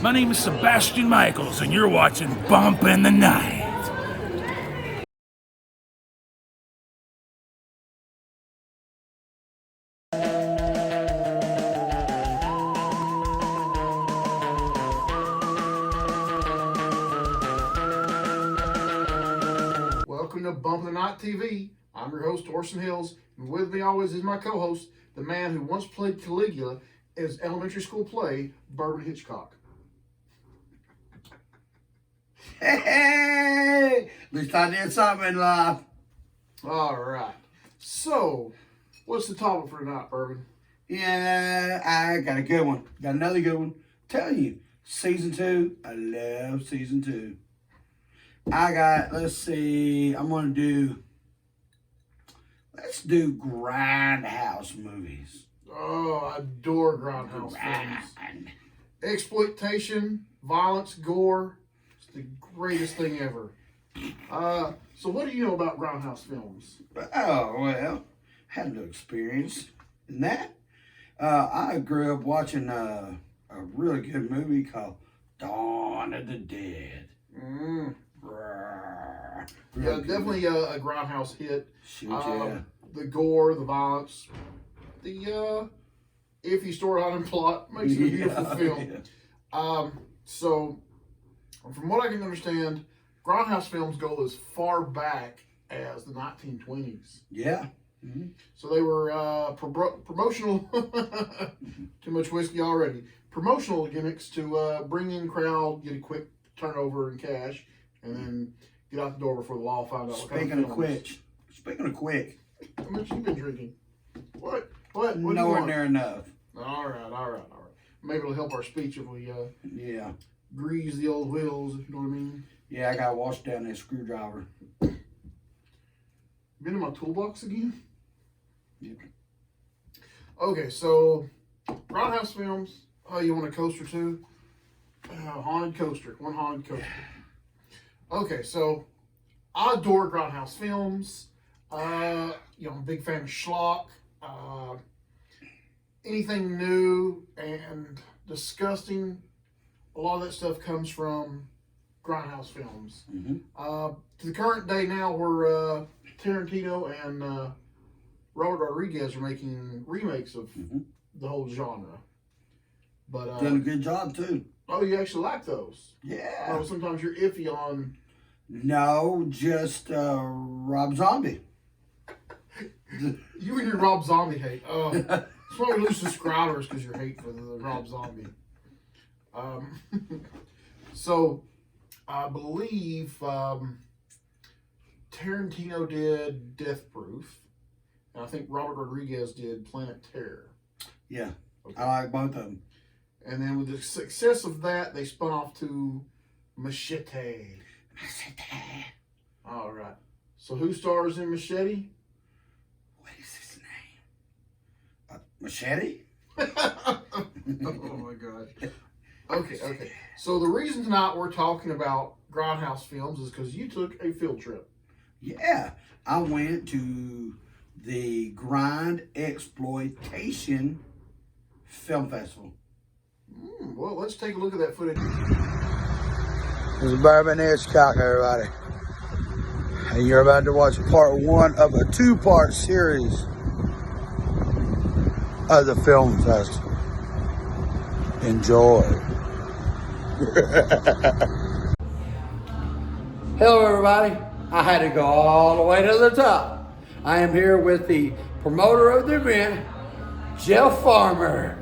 My name is Sebatian Micheals, and you're watching Bump in the Night. Welcome to Bump in the Night TV. I'm your host, Orson Hills, and with me always is my co-host, the man who once played Caligula as elementary school play, Bourbon Hitchcok. Hey, at least I did something in life. All right. So, what's the topic for tonight, Bourbon? Yeah, I got a good one. Got another good one. Tell you, season 2. I love season 2. I got, let's do Grindhouse movies. Oh, I adore Grindhouse films. Exploitation, violence, gore. It's the greatest thing ever. So what do you know about Grindhouse films? Oh, well, had a little experience in that. I grew up watching a really good movie called Dawn of the Dead. Yeah, definitely a Grindhouse hit. Shoot, yeah. The gore, the violence, the iffy storyline and plot makes it a beautiful film. Yeah. So, from what I can understand, Grindhouse films go as far back as the 1920s. Yeah. Mm-hmm. So they were promotional, too much whiskey already, promotional gimmicks to bring in crowd, get a quick turnover in cash, and then get out the door before the law finds out what kind of Speaking of quick. How much you been drinking? What do you Nowhere want? near enough. All right. Maybe it'll help our speech if we Yeah. grease the old wheels, if you know what I mean. Yeah, I got to wash down that screwdriver. Been in my toolbox again? Yep. Okay, so Grindhouse films. Oh, you want a coaster too? Haunted coaster. One haunted coaster. Okay, so I adore Grindhouse films. I'm a big fan of schlock. Anything new and disgusting, a lot of that stuff comes from Grindhouse films. Mm-hmm. To the current day now, where Tarantino and Robert Rodriguez are making remakes of the whole genre. But done a good job too. Oh, you actually like those? Yeah. Oh, sometimes you're iffy on. No, just Rob Zombie. You and your Rob Zombie hate. That's why we lose subscribers, because your hate for the Rob Zombie. So, I believe Tarantino did Death Proof, and I think Robert Rodriguez did Planet Terror. Yeah, Okay. I like both of them. And then with the success of that, they spun off to Machete. All right. So who stars in Machete? What is his name? Machete? Oh my gosh. Okay. So the reason tonight we're talking about Grindhouse films is because you took a field trip. Yeah, I went to the Grindsexploitation Film Festival. Well, let's take a look at that footage. This is Bourbon Hitchcok, everybody. And you're about to watch part 1 of a 2-part series of the film festival. Enjoy. Hello everybody, I had to go all the way to the top. I am here with the promoter of the event, Jeff Farmer.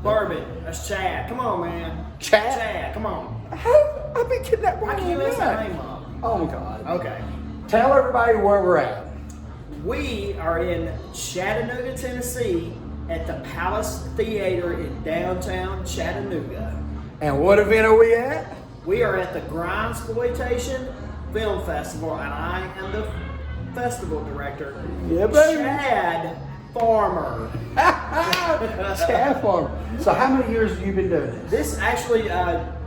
Bourbon, that's Chad. Come on, man. Chad? Come on. I've been kidnapped. How can you mess that name up? Oh my God. Okay. Tell everybody where we're at. We are in Chattanooga, Tennessee at the Palace Theater in downtown Chattanooga. And what event are we at? We are at the Grindsploitation Film Festival, and I am the festival director. Yeah, baby. Chad Farmer. Chad Farmer. So how many years have you been doing this? This actually,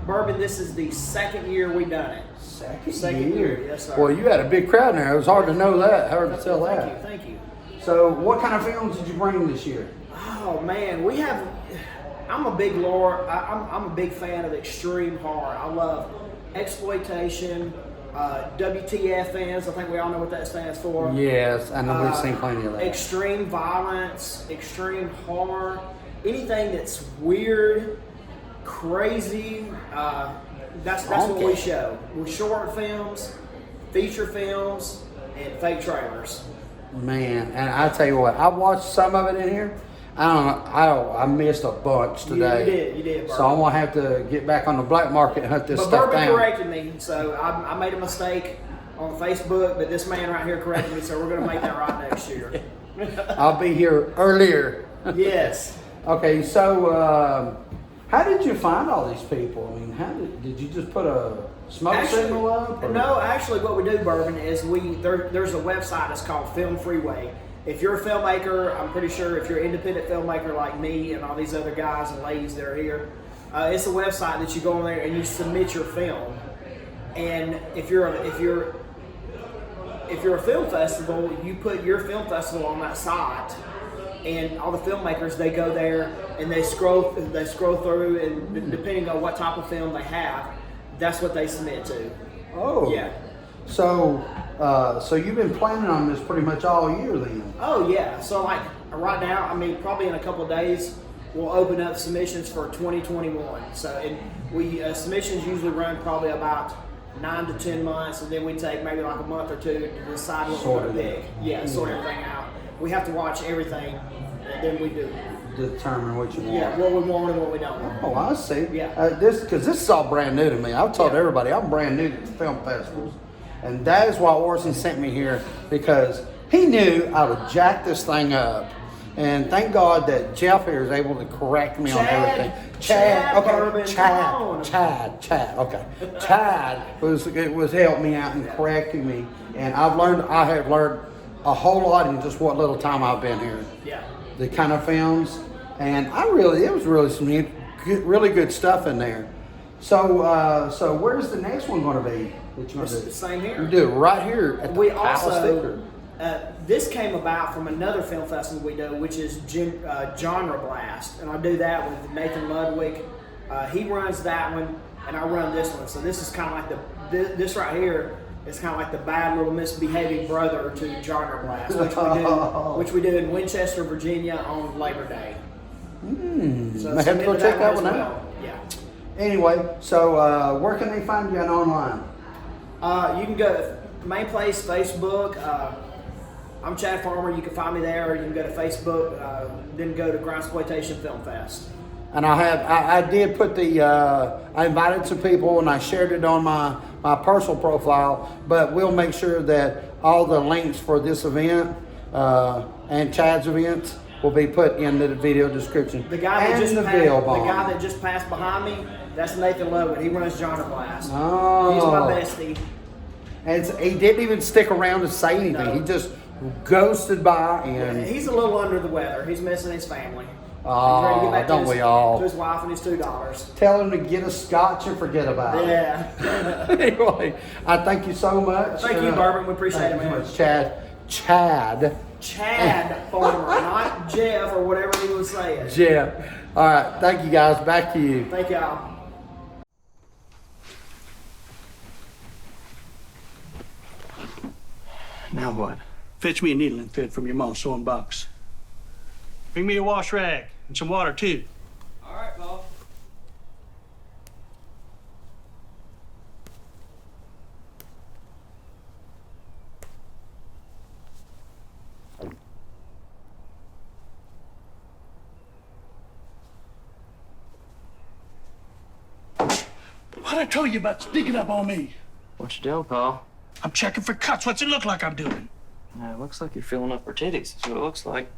Bourbon, this is the second year we done it. Second year, yes sir. Well, you had a big crowd in there. It was hard to know that, hard to tell that. Thank you. So what kind of films did you bring this year? Oh man, we have I'm a big lore. I'm a big fan of extreme horror. I love exploitation, WTF fans. I think we all know what that stands for. Yes, I know we've seen plenty of that. Extreme violence, extreme horror, anything that's weird, crazy. That's what we show. We're short films, feature films, and fake trailers. Man, and I tell you what, I watched some of it in here. I don't know. I missed a bunch today. You did. So I'm gonna have to get back on the black market and hunt this But stuff Bourbon down. corrected me, so I made a mistake on Facebook, but this man right here corrected me, so we're gonna make that right next year. I'll be here earlier. Yes. Okay, so how did you find all these people? I mean, how did you just put a smoke signal up? Or? No, actually, what we do, Bourbon, is there's a website that's called Film Freeway. If you're a filmmaker, I'm pretty sure if you're an independent filmmaker like me and all these other guys and ladies that are here, it's a website that you go on there and you submit your film. And if you're a film festival, you put your film festival on that site, and all the filmmakers, they go there and they scroll through, and depending on what type of film they have, that's what they submit to. Oh. Yeah. So you've been planning on this pretty much all year then? Oh yeah. So like right now, I mean, probably in a couple of days, we'll open up submissions for 2021. So and we submissions usually run probably about 9 to 10 months, and then we take maybe like a month or two to decide what we're going to pick. Yeah, sort everything out. We have to watch everything, and then we do determine what you want. Yeah, what we want and what we don't want. Oh, I see. Yeah. This is all brand new to me. I've told everybody I'm brand new to film festivals, and that is why Orson sent me here, because he knew I would jack this thing up. And thank God that Jeff here is able to correct me on everything. Chad, okay, Chad, okay. Chad was helping me out and correcting me, and I have learned a whole lot in just what little time I've been here. Yeah. The kind of films, and it was really some really good stuff in there. So where's the next one going to be? That you're going to do? Same here. You do it right here at the We Palace also Theater. this came about from another film festival we do, which is Genre Blast, and I do that with Nathan Ludwig. He runs that one, and I run this one. So this is kind of like this right here. It's kind of like the bad little misbehaving brother to Genre Blast, which we do in Winchester, Virginia on Labor Day. So I have to go check that one out. Yeah. Anyway, so where can they find you online? You can go main place Facebook. I'm Chad Farmer. You can find me there, or you can go to Facebook. Then go to Grindsploitation Film Fest. And I did put I invited some people and I shared it on my personal profile, but we'll make sure that all the links for this event and Chad's events will be put in the video description. The guy and the guy that just passed behind me, that's Nathan Ludwig. He runs Genre Blast. Oh. He's my bestie. And he didn't even stick around to say anything. No. He just ghosted by and He's a little under the weather. He's missing his family. Don't we all? To his wife and his $2. Tell him to get a scotch and forget about it. Yeah. Anyway, I thank you so much. Thank you, Bourbon. We appreciate it, man. Chad Farmer, not Jeff or whatever he was saying. Jeff. All right. Thank you, guys. Back to you. Thank y'all. Now what? Fetch me a needle and thread from your mom's sewing box. Bring me a wash rag and some water, too. All right, Bob. What'd I tell you about sneaking up on me? What you doing, Paul? I'm checking for cuts. What's it look like I'm doing? It looks like you're filling up her titties. That's what it looks like.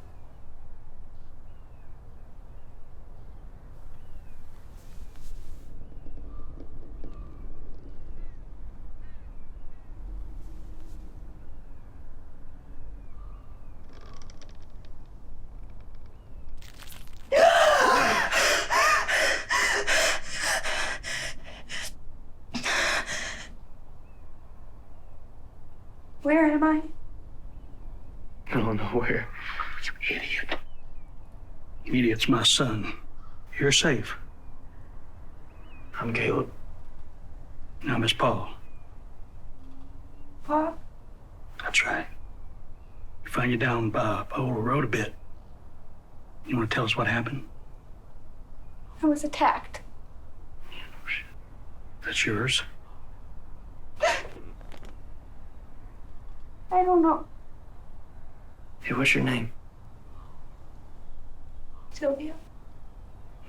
Where am I? I don't know where. You idiot. Idiot's my son. You're safe. I'm Caleb. Now, Miss Paul. Pa? That's right. We found you down Pole Road a bit. You want to tell us what happened? I was attacked. That's yours. I don't know. Hey, what's your name? Sylvia.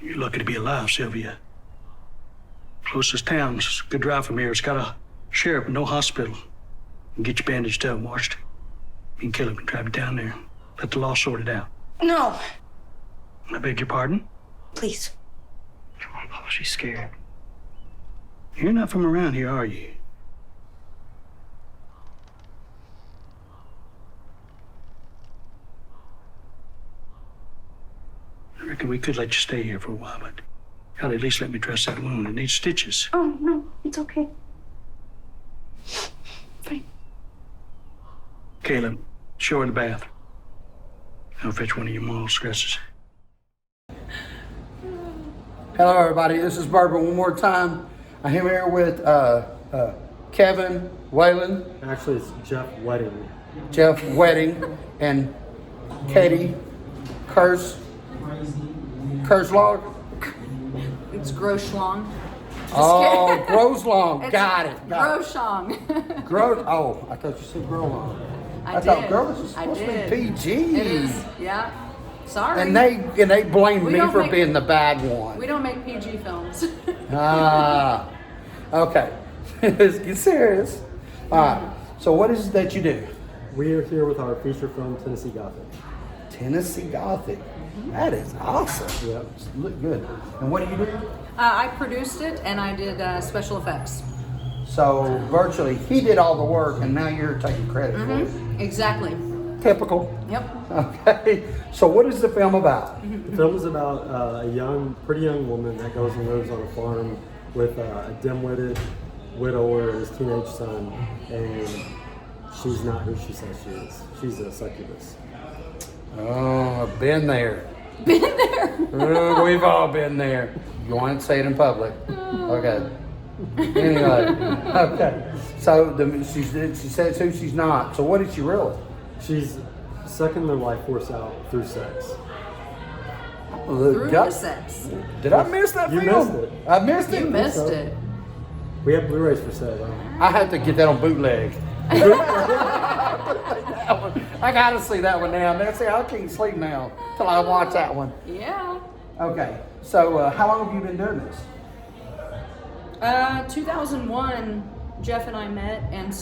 You're lucky to be alive, Sylvia. Closest town's a good drive from here. It's got a sheriff and no hospital. And get you bandaged up and washed. Me and Caleb can drive you down there. Let the law sort it out. No. I beg your pardon? Please. Come on, Paul, she's scared. You're not from around here, are you? I reckon we could let you stay here for a while, but you gotta at least let me dress that wound. It needs stitches. Oh, no. It's okay. Fine. Caleb, show her the bath. I'll fetch one of your moral stresses. Hello, everybody. This is Bourbon one more time. I'm here with Kevin Whalen, Actually, it's Jeff Wedding. Jeff Wedding, and Katie Kerslog. It's Groschlong. Oh, Groslong. Got it. Groshong. Oh, I thought you said Grolong. I thought did. girls was I supposed to did. be PG. It is. Yeah. Sorry. And they blame We me don't for make- being the bad one. We don't make PG films. Ah, okay. Let's get serious. All right. So what is it that you do? We are here with our feature film, Tennessee Gothic. Tennessee Gothic. That is awesome. Yep. Look good. And what do you do? I produced it and I did special effects. So virtually, he did all the work, and now you're taking credit for it. Exactly. Typical. Yep. Okay. So what is the film about? The film is about a pretty young woman that goes and lives on a farm with a dim-witted widower and his teenage son, and she's not who she says she is. She's a succubus. Oh, I've been there. Been there. Oh, we've all been there. You want to say it in public? Okay. Anyway, okay. So she says who she's not. So what is she really? She's sucking their life force out through sex. Through the sex. Did I miss that You film? missed it. I missed it. You missed it. We have Blu-rays for sale. I have to get that on bootleg. I gotta see that one now. Man, see, I can't sleep now till I watch that one. Yeah. Okay. So how long have you been doing this? 2001, Jeff and I met and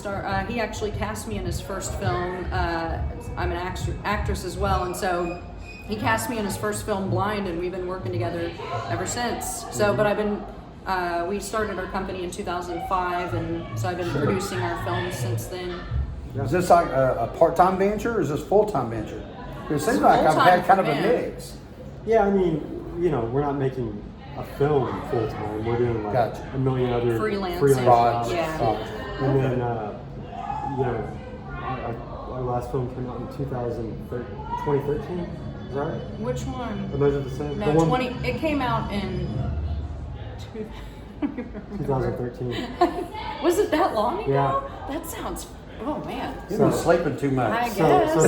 he actually cast me in his first film. I'm an actress as well, and so he cast me in his first film, Blind, and we've been working together ever since. So, but I've been, we started our company in 2005, and so I've been producing our films since then. Is this like a part-time venture, or is this full-time venture? It seems like I've full-time had kind for of a me. mix. Yeah, I mean, we're not making a film full time. We're doing like Gotcha. a million other Freelancing. jobs. Yeah. And then, our last film came out in 2013. Is that right? Which one? The Measure of the Same? No, The one- 20. It came out in 2013. Was it that long ago? Yeah. That sounds. Oh man. You've been sleeping too much. I So guess. this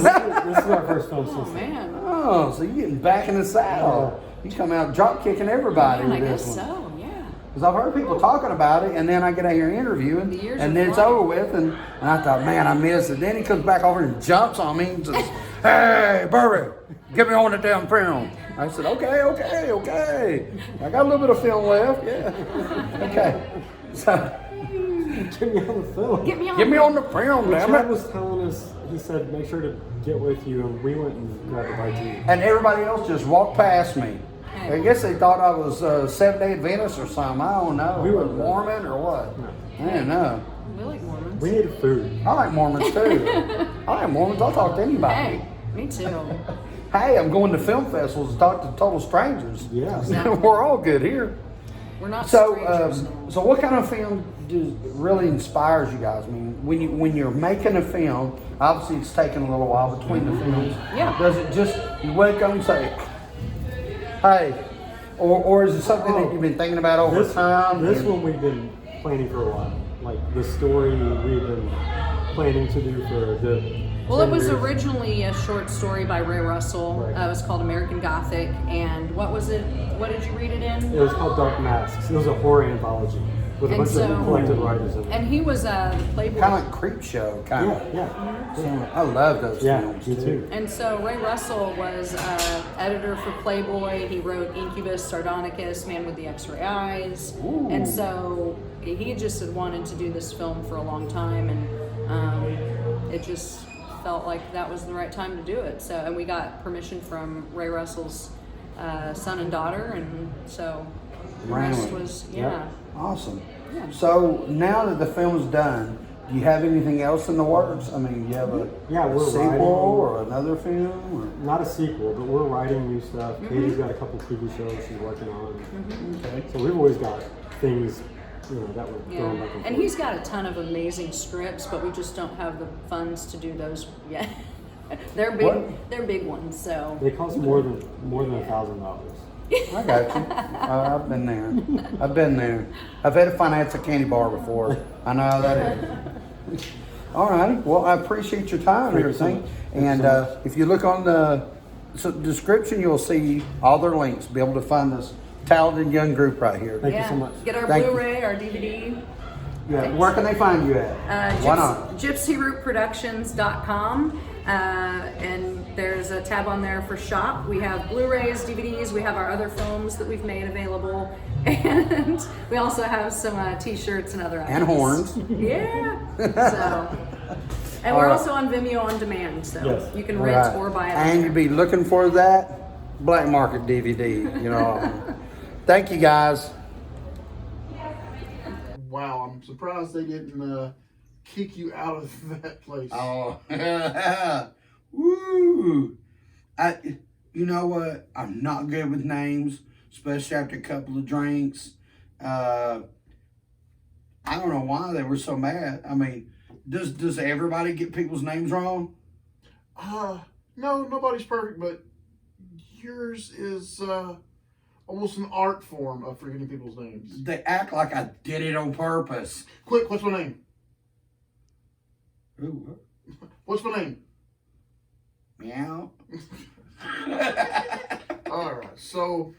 is our first film Oh since then. man. Oh, so you're getting back in the saddle. You come out drop kicking everybody Man, I with guess this one. so. Yeah. Because I've heard people talking about it, and then I get out here interviewing, The years and are then it's flying. over with, and I thought, man, I missed it. Then he comes back over and jumps on me and says, hey, Bourbon, get me on the damn film. I said, okay. I got a little bit of film left, yeah. Okay. So, Get me on the film. Get me on. get me on the film, Well, damn Chad it. was telling us, he said, make sure to get with you, and we went and grabbed a bite to eat. And everybody else just walked past me. I guess they thought I was Seventh-day Adventist or something. I don't know. We were Mormon or what? No. I don't know. We like Mormons. We needed food. I like Mormons too. I like Mormons. I'll talk to anybody. Hey, me too. Hey, I'm going to film festivals to talk to total strangers. Yeah. We're all good here. We're not So, strangers. so what kind of film really inspires you guys? I mean, when you're making a film, obviously it's taking a little while between the films. Yeah. Does it just you wake up and say, "Hey, Or is it something that you've been thinking about over time? This one we've been planning for a while. Like the story we've been planning to do for the. Well, it was originally a short story by Ray Russell. Right. It was called American Gothic, and what was it? What did you read it in? It was called Dark Masks. It was a horror anthology with a bunch of collected writers in it. And he was the Playboy. Kind of like Creep Show, kind of. Yeah. I love those films. Me too. And so Ray Russell was editor for Playboy. He wrote Incubus, Sardonicus, Man with the X-Ray Eyes. Ooh. And so he just had wanted to do this film for a long time, and it just felt like that was the right time to do it. So, and we got permission from Ray Russell's son and daughter, and so the rest was Awesome. Yeah. So now that the film's done, do you have anything else in the works? I mean, do you have a we're sequel writing, or another film? Or? Not a sequel, but we're writing new stuff. Katie's got a couple TV shows she's working on. Okay. So we've always got things, that we're throwing back and forth. And he's got a ton of amazing scripts, but we just don't have the funds to do those yet. They're big. What? They're big ones. So they cost more than $1,000. I got you. I've been there. I've had to finance a candy bar before. I know how that is. All righty. Well, I appreciate your time and everything. And if you look on the description, you'll see all their links. Be able to find this talented young group right here. Thank you so much. Get our Thank you. Blu-ray, our DVD. Yeah. Where can they find you at? Why not? GypsyRootProductions.com. And there's a tab on there for shop. We have Blu-rays, DVDs, we have our other films that we've made available, and we also have some t-shirts and other items. And horns. Yeah. And we're also on Vimeo on demand, so you can rent or buy it. And you'd be looking for that black market DVD, Thank you, guys. Wow, I'm surprised they didn't kick you out of that place. Oh, woo! You know what? I'm not good with names, especially after a couple of drinks. I don't know why they were so mad. I mean, does everybody get people's names wrong? No, nobody's perfect, but yours is almost an art form of forgetting people's names. They act like I did it on purpose. Quick, what's my name? Ooh. What's my name? Meow. All right. So,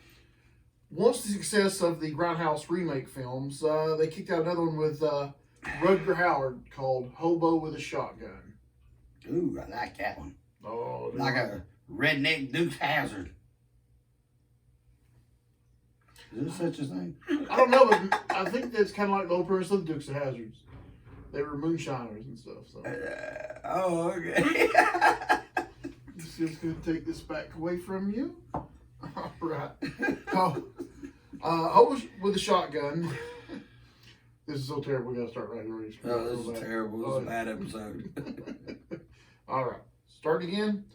once the success of the Grindhouse remake films, they kicked out another one with Rutger Hauer called Hobo with a Shotgun. Ooh, I like that one. Oh, like a redneck Dukes Hazzard. Is there such a thing? I don't know, but I think that's kind of like the old premise of the Dukes of Hazzards. They were moonshiners and stuff. So. Okay. Just gonna take this back away from you. All right. Hobo with a Shotgun. This is so terrible. We gotta start right here. Oh, this is terrible. This is a bad episode. All right. Start again.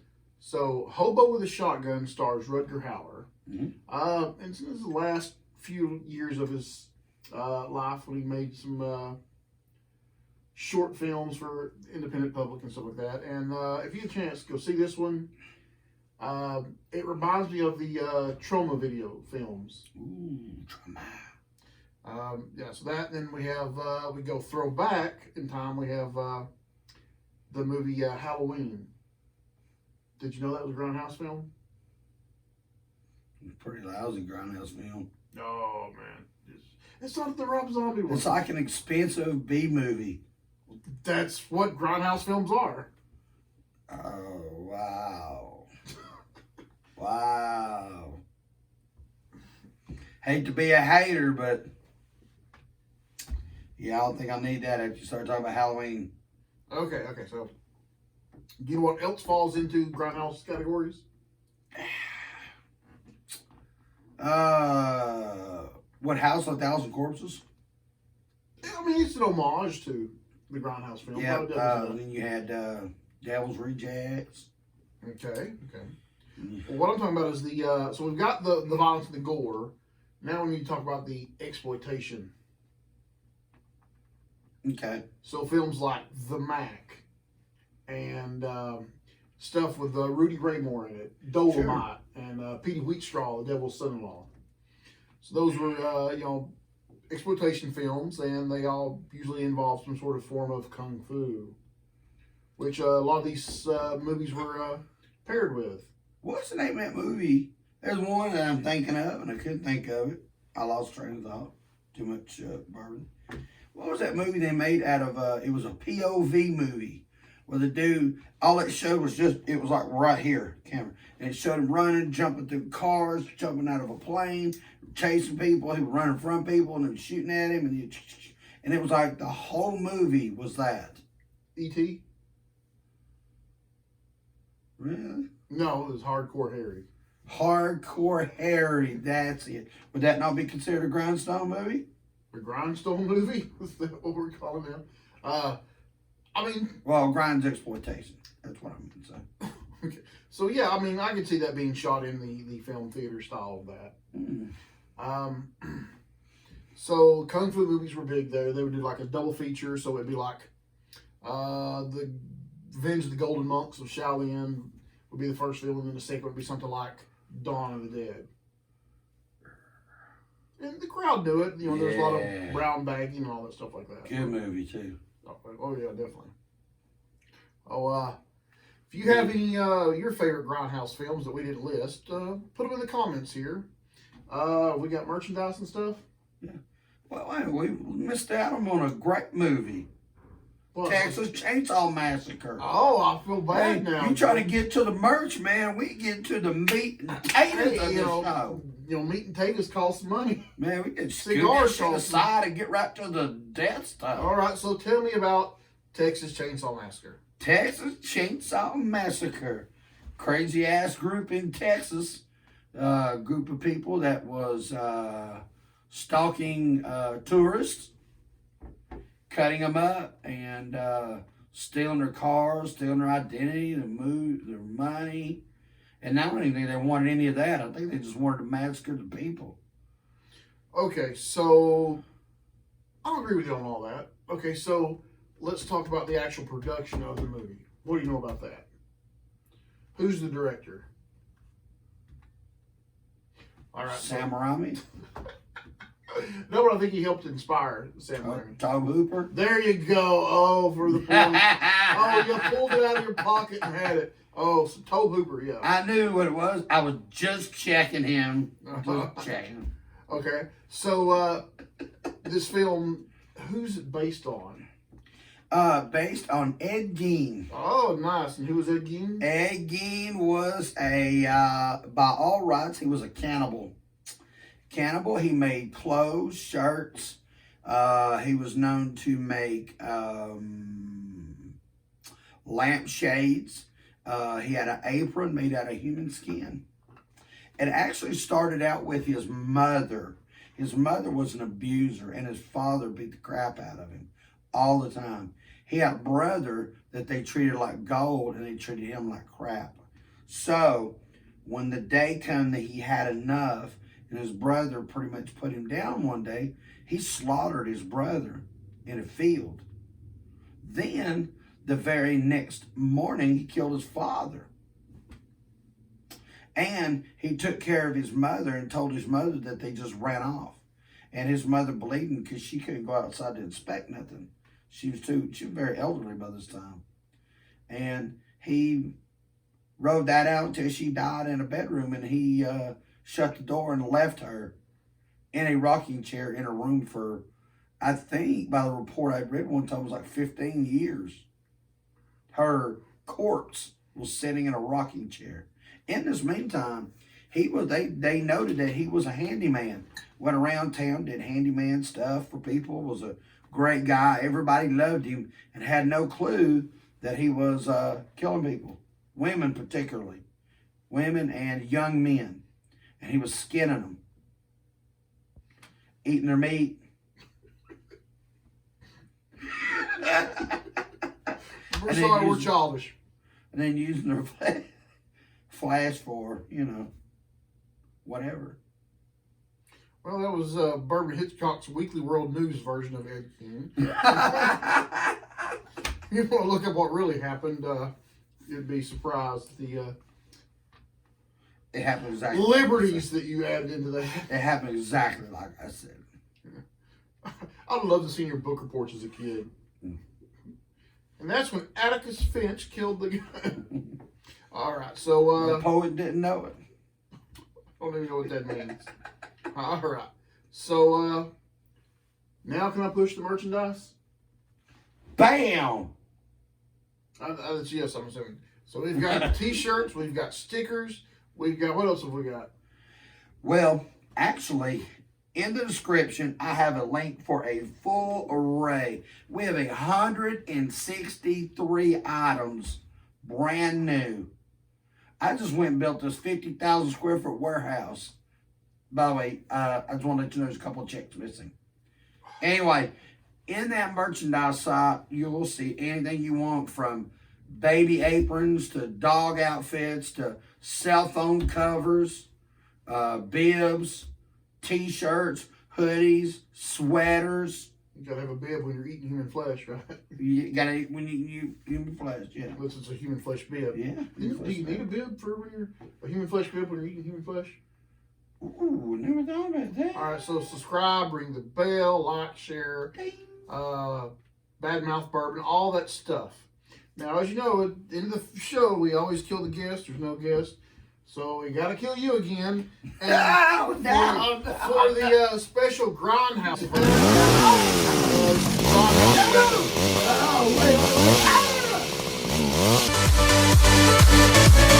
So, Hobo with a Shotgun stars Rutger Hauer. Mm-hmm. And since the last few years of his life, when he made some short films for independent public and stuff like that. And if you get a chance, go see this one. It reminds me of the Trauma video films. Ooh, Trauma. So that, then we have, we go throwback in time, we have the movie Halloween. Did you know that was a Grindhouse film? Pretty lousy Grindhouse film. Oh, man. It's not the Rob Zombie one. It's like an expensive B movie. That's what Grindhouse films are. Oh, wow. Wow. Hate to be a hater, but yeah, I don't think I need that after you start talking about Halloween. Okay, so do you know what else falls into Grindhouse categories? What, House of a Thousand Corpses? I mean, it's an homage to the Grindhouse film. Yeah, and then you had Devil's Rejects. Okay. Well, what I'm talking about is the, so we've got the violence and the gore. Now we need to talk about the exploitation. Okay. So films like The Mac and stuff with Rudy Raymore in it, Dolomite, and Petey Wheatstraw, The Devil's Son-in-Law. So those were, exploitation films, and they all usually involve some sort of form of kung fu, which a lot of these movies were paired with. What's the name of that movie? There's one that I'm thinking of, and I couldn't think of it. I lost train of thought. Too much bourbon. What was that movie they made out of? It was a POV movie where the dude, all it showed was it was like right here, camera. And it showed him running, jumping through cars, jumping out of a plane, chasing people. He was running from people, and they were shooting at him. And it was like the whole movie was that. E.T.? Really? No, it was Hardcore Harry. Hardcore Harry, that's it. Would that not be considered a grindstone movie? A grindstone movie? Is that what we're calling them? Well, Grindsexploitation. That's what I'm going to say. Okay. So, yeah, I could see that being shot in the film theater style of that. So, Kung Fu movies were big there. They would do like a double feature, so it'd be like the Revenge of the Golden Monks of Shaolin would be the first film, and then the second would be something like Dawn of the Dead. And the crowd knew it. There's a lot of brown bagging and all that stuff like that. Good movie, too. Oh yeah, definitely. If you have any your favorite Grindhouse films that we didn't list, put them in the comments here. We got merchandise and stuff. Yeah. Well, we missed out on a great movie. What? Texas Chainsaw Massacre. Oh, I feel bad now. You trying to get to the merch, man? We get to the meat and potatoes of the show. Meat and potatoes cost money. Man, we can scoot Cigars this shit aside and get right to the death stuff. All right, so tell me about Texas Chainsaw Massacre. Texas Chainsaw Massacre. Crazy ass group in Texas. Group of people that was stalking tourists, cutting them up, and stealing their cars, stealing their identity, their money. And I don't even think they wanted any of that. I think they just wanted to massacre the people. Okay, so I'll agree with you on all that. Okay, so let's talk about the actual production of the movie. What do you know about that? Who's the director? All right, Sam Raimi. No, but I think he helped inspire Sam Raimi. Tom Hooper. There you go. Oh, for the point. Oh, you pulled it out of your pocket and had it. Oh, so Tobe Hooper, yeah. I knew what it was. I was just checking him. Just checking. Okay, so this film, who's it based on? Based on Ed Gein. Oh, nice. And who was Ed Gein? Ed Gein was by all rights, he was a cannibal. He made clothes, shirts. He was known to make lampshades. He had an apron made out of human skin. It actually started out with his mother. His mother was an abuser, and his father beat the crap out of him all the time. He had a brother that they treated like gold, and they treated him like crap. So when the day came that he had enough, and his brother pretty much put him down one day, he slaughtered his brother in a field. Then, the very next morning, he killed his father. And he took care of his mother and told his mother that they just ran off. And his mother bleeding because she couldn't go outside to inspect nothing. She was very elderly by this time. And he rode that out until she died in a bedroom, and he shut the door and left her in a rocking chair in a room for, I think, by the report I read one time, it was like 15 years. Her corpse was sitting in a rocking chair. In this meantime, they noted that he was a handyman. Went around town, did handyman stuff for people, was a great guy. Everybody loved him and had no clue that he was killing people. Women particularly. Women and young men. And he was skinning them. Eating their meat. We're sorry, we're childish. And then using their flash for, whatever. Well, that was Bourbon Hitchcok's Weekly World News version of Ed Gein. You want to look up what really happened, you'd be surprised. It happened exactly. liberties that you added into that. It happened exactly like I said. I'd love to see your book reports as a kid. And that's when Atticus Finch killed the guy. All right, so The poet didn't know it. I don't even know what that means. All right, so now can I push the merchandise? Bam! That's yes, I'm assuming. So we've got T-shirts, we've got stickers, we've got what else have we got? Well, actually, in the description, I have a link for a full array. We have 163 items, brand new. I just went and built this 50,000 square foot warehouse. By the way, I just want to let you know there's a couple of checks missing. Anyway, in that merchandise site, you will see anything you want from baby aprons to dog outfits to cell phone covers, bibs, T-shirts, hoodies, sweaters. You gotta have a bib when you're eating human flesh, right? You gotta eat when you human flesh, yeah. Unless it's a human flesh bib. Yeah. Do you need a bib for when you're a human flesh bib when you're eating human flesh? Ooh, never thought about that. All right, so subscribe, ring the bell, like, share, Badmouth Bourbon, all that stuff. Now, as you know, in the show, we always kill the guest. There's no guest. So we got to kill you again. And No. for the special Grindhouse. Oh, wait.